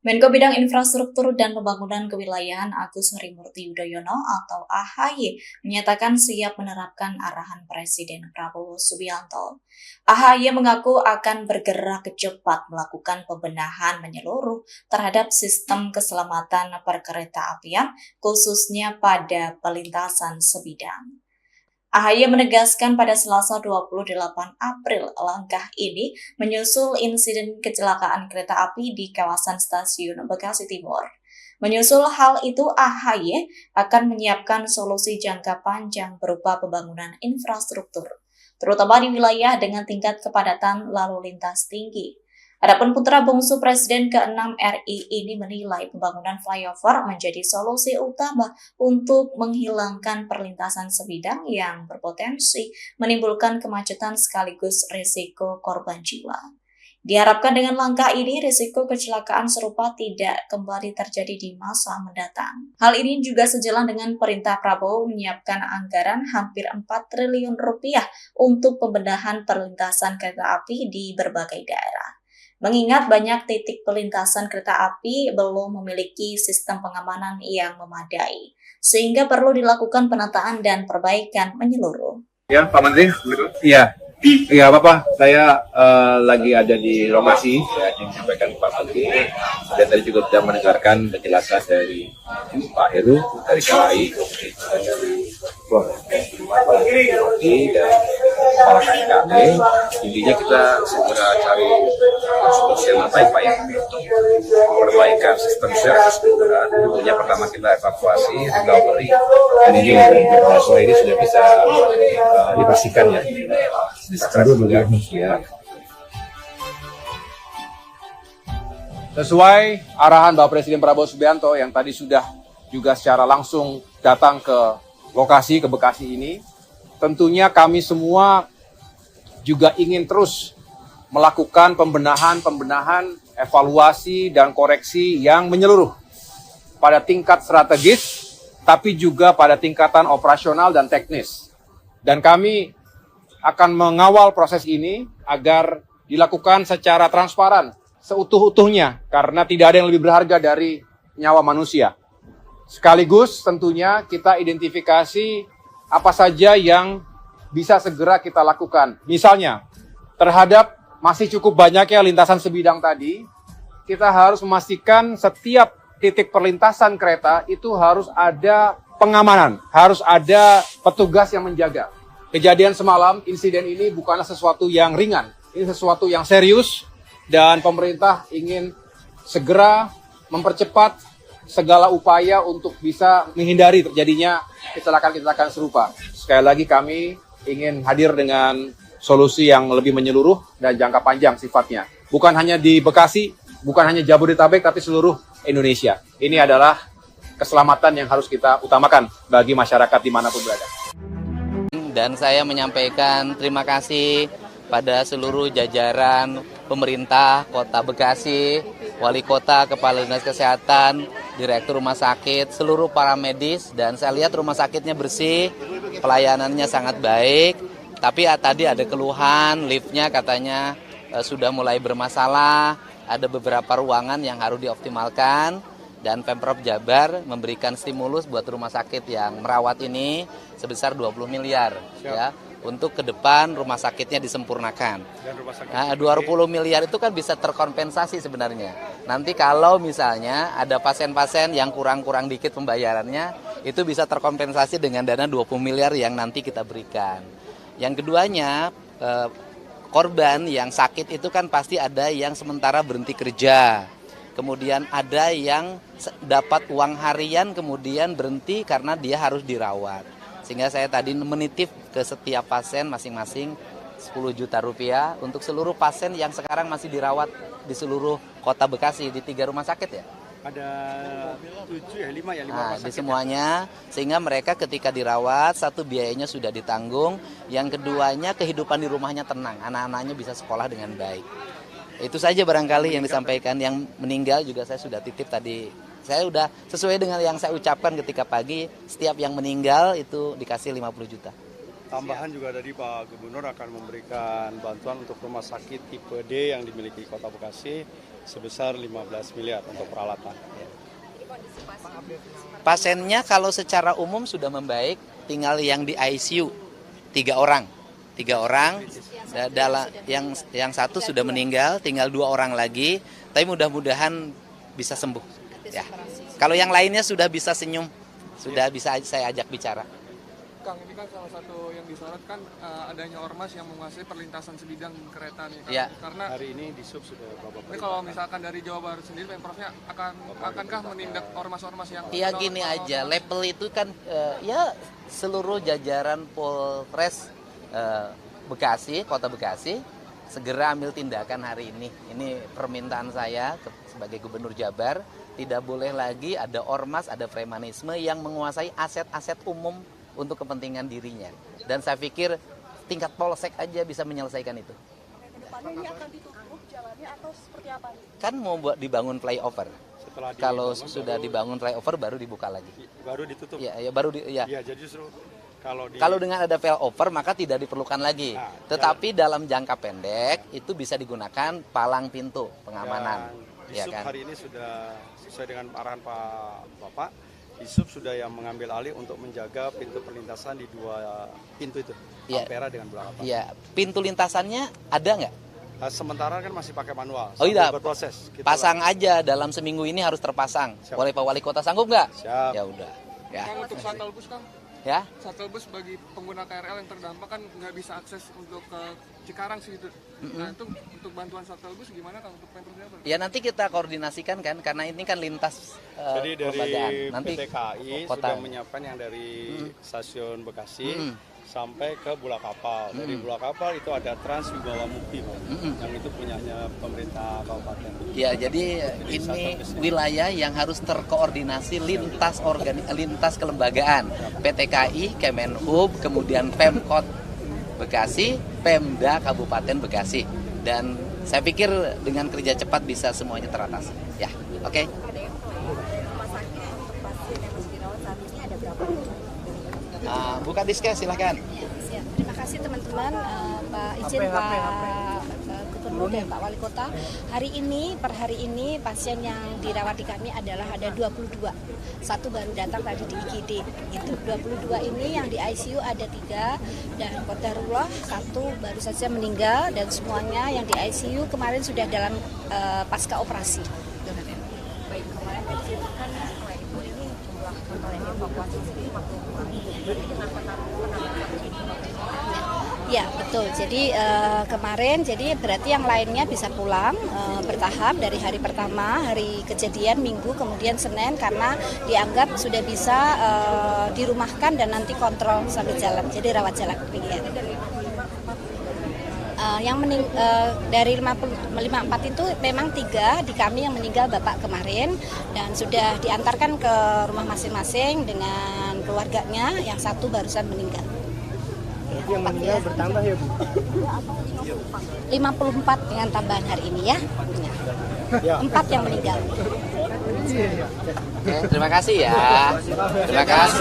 Menko Bidang Infrastruktur dan Pembangunan Kewilayahan Agus Harimurti Yudhoyono atau AHY menyatakan siap menerapkan arahan Presiden Prabowo Subianto. AHY mengaku akan bergerak cepat melakukan pembenahan menyeluruh terhadap sistem keselamatan perkereta-apian, khususnya pada pelintasan sebidang. AHY menegaskan pada Selasa 28 April langkah ini menyusul insiden kecelakaan kereta api di kawasan stasiun Bekasi Timur. Menyusul hal itu, AHY akan menyiapkan solusi jangka panjang berupa pembangunan infrastruktur, terutama di wilayah dengan tingkat kepadatan lalu lintas tinggi. Adapun putra bungsu Presiden ke-6 RI ini menilai pembangunan flyover menjadi solusi utama untuk menghilangkan perlintasan sebidang yang berpotensi menimbulkan kemacetan sekaligus risiko korban jiwa. Diharapkan dengan langkah ini, risiko kecelakaan serupa tidak kembali terjadi di masa mendatang. Hal ini juga sejalan dengan perintah Prabowo menyiapkan anggaran hampir 4 triliun rupiah untuk pembenahan perlintasan kereta api di berbagai daerah. Mengingat banyak titik perlintasan kereta api belum memiliki sistem pengamanan yang memadai, sehingga perlu dilakukan penataan dan perbaikan menyeluruh. Ya, Pak Menteri, iya, iya apa-apa. Saya lagi ada di lokasi, ya, yang disampaikan Pak Menteri. Dan tadi juga sudah mendengarkan penjelasan dari Pak Heru, dari KAI, dari dan kepala KKP. Intinya kita segera cari solusi yang terbaik, Pak, ya, untuk perbaikan sistem service. Tentunya pertama kita evakuasi, recovery, dan ini sore ini sudah bisa dipastikan ya. Sesuai arahan Bapak Presiden Prabowo Subianto yang tadi sudah juga secara langsung datang ke lokasi, ke Bekasi ini, tentunya kami semua juga ingin terus melakukan pembenahan, evaluasi, dan koreksi yang menyeluruh pada tingkat strategis, tapi juga pada tingkatan operasional dan teknis. Dan kami akan mengawal proses ini agar dilakukan secara transparan, seutuh-utuhnya, karena tidak ada yang lebih berharga dari nyawa manusia. Sekaligus tentunya kita identifikasi apa saja yang bisa segera kita lakukan. Misalnya, terhadap masih cukup banyaknya lintasan sebidang tadi, kita harus memastikan setiap titik perlintasan kereta itu harus ada pengamanan, harus ada petugas yang menjaga. Kejadian semalam, insiden ini bukanlah sesuatu yang ringan, ini sesuatu yang serius, dan pemerintah ingin segera mempercepat segala upaya untuk bisa menghindari terjadinya kecelakaan-kecelakaan serupa. Sekali lagi kami ingin hadir dengan solusi yang lebih menyeluruh dan jangka panjang sifatnya. Bukan hanya di Bekasi, bukan hanya Jabodetabek, tapi seluruh Indonesia. Ini adalah keselamatan yang harus kita utamakan bagi masyarakat dimanapun berada. Dan saya menyampaikan terima kasih pada seluruh jajaran pemerintah Kota Bekasi, Wali Kota, Kepala Dinas Kesehatan, Direktur Rumah Sakit, seluruh para medis, dan saya lihat rumah sakitnya bersih, pelayanannya sangat baik, tapi tadi ada keluhan, liftnya katanya sudah mulai bermasalah, ada beberapa ruangan yang harus dioptimalkan, dan Pemprov Jabar memberikan stimulus buat rumah sakit yang merawat ini sebesar 20 miliar. Ya, untuk ke depan rumah sakitnya disempurnakan. Dan rumah sakit 20 miliar itu kan bisa terkompensasi sebenarnya. Nanti kalau misalnya ada pasien-pasien yang kurang-kurang dikit pembayarannya, itu bisa terkompensasi dengan dana 20 miliar yang nanti kita berikan. Yang keduanya, korban yang sakit itu kan pasti ada yang sementara berhenti kerja. Kemudian ada yang dapat uang harian kemudian berhenti karena dia harus dirawat. Sehingga saya tadi menitip ke setiap pasien masing-masing 10 juta rupiah untuk seluruh pasien yang sekarang masih dirawat di seluruh Kota Bekasi di 3 rumah sakit ya. Ada 7 ya, 5 ya, 5 nah, di semuanya, sehingga mereka ketika dirawat, satu biayanya sudah ditanggung, yang keduanya kehidupan di rumahnya tenang, anak-anaknya bisa sekolah dengan baik. Itu saja barangkali yang disampaikan. Yang meninggal juga saya sudah titip tadi. Saya sudah sesuai dengan yang saya ucapkan ketika pagi, setiap yang meninggal itu dikasih 50 juta. Tambahan juga dari Pak Gubernur akan memberikan bantuan untuk rumah sakit tipe D yang dimiliki Kota Bekasi sebesar 15 miliar untuk peralatan. Pasiennya kalau secara umum sudah membaik, tinggal yang di ICU 3 orang. 3 orang, yang satu sudah meninggal, tinggal 2 orang lagi, tapi mudah-mudahan bisa sembuh. Ya. Kalau yang lainnya sudah bisa senyum, sudah bisa saya ajak bicara. Kang, ini kan salah satu yang disorot kan adanya ormas yang menguasai perlintasan sebidang kereta nih, Kang. Ya. Karena Hari ini di sub sudah Bapak ini kalau misalkan dari Jawa Barat sendiri, Pemprovnya akankah menindak ormas-ormas yang Ya gini aja, level itu kan ya seluruh jajaran Polres Bekasi, Kota Bekasi segera ambil tindakan hari ini. Ini permintaan saya sebagai Gubernur Jabar, tidak boleh lagi ada ormas, ada premanisme yang menguasai aset-aset umum untuk kepentingan dirinya. Dan saya pikir tingkat polsek aja bisa menyelesaikan itu. Kedepannya ini akan ditutup jalannya atau seperti apa nih? Kan mau buat dibangun flyover. Kalau sudah dibangun flyover baru dibuka lagi. baru ditutup. Ya baru Ya, jadi justru kalau dengan ada flyover maka tidak diperlukan lagi. Nah, Tetapi dalam jangka pendek itu bisa digunakan palang pintu pengamanan. di Ya sub kan? hari ini sudah sesuai dengan arahan Pak Bapak, di sub sudah yang mengambil alih untuk menjaga pintu perlintasan di 2 pintu itu, Ya. Ampera dengan Bulakapal. Ya, pintu lintasannya ada nggak? Sementara kan masih pakai manual. Oh iya, sambil berproses. Kita pasang aja dalam seminggu ini harus terpasang. Siap. Oleh Pak Wali Kota sanggup nggak? Siap. Ya udah. Ya. Kang, untuk shuttle bus, Kang, Ya. shuttle bus bagi pengguna KRL yang terdampak kan nggak bisa akses untuk ke Cikarang sih itu. Nah, itu untuk bantuan shuttle bus gimana, Kang, untuk Pemprovnya apa? Ya nanti kita koordinasikan kan karena ini kan lintas Jadi dari kelembagaan. Nanti PT KAI kota. sudah menyiapkan yang dari stasiun Bekasi sampai ke Bulakapal. Dari Bulakapal itu ada Trans Wibawa Mukti, Pak, yang itu punyanya pemerintah kabupaten. Ya, jadi ini wilayah yang harus terkoordinasi lintas kelembagaan. PT KAI, Kemenhub, kemudian Pemkot Bekasi, Pemda Kabupaten Bekasi. Dan saya pikir dengan kerja cepat bisa semuanya teratasi. Ya, oke. Ada yang rumah sakit untuk pasien yang dirawat saat ini ada berapa? Buka diske silahkan. Siap. Terima kasih teman-teman, Pak izin Pak Gubernur dan Pak Wali Kota. Per hari ini pasien yang dirawat di kami adalah ada 22. Satu baru datang tadi di IGD. Itu 22 ini yang di ICU ada 3 dan Qadarullah 1 baru saja meninggal dan semuanya yang di ICU kemarin sudah dalam pasca operasi. Baik, kemarin disebutkan setelah itu ini jumlah total yang evakuasi sendiri waktu kurang. Berarti dengan Ya betul. Jadi kemarin berarti yang lainnya bisa pulang bertahap dari hari pertama, hari kejadian Minggu, kemudian Senin karena dianggap sudah bisa dirumahkan dan nanti kontrol sambil jalan. Jadi rawat jalan demikian. Dari 54 itu memang 3 di kami yang meninggal Bapak kemarin dan sudah diantarkan ke rumah masing-masing dengan keluarganya, yang 1 barusan meninggal. Yang meninggal bertambah ya Bu? 54 dengan tambahan hari ini ya. 4 yang meninggal. Oke, terima kasih ya. Terima kasih.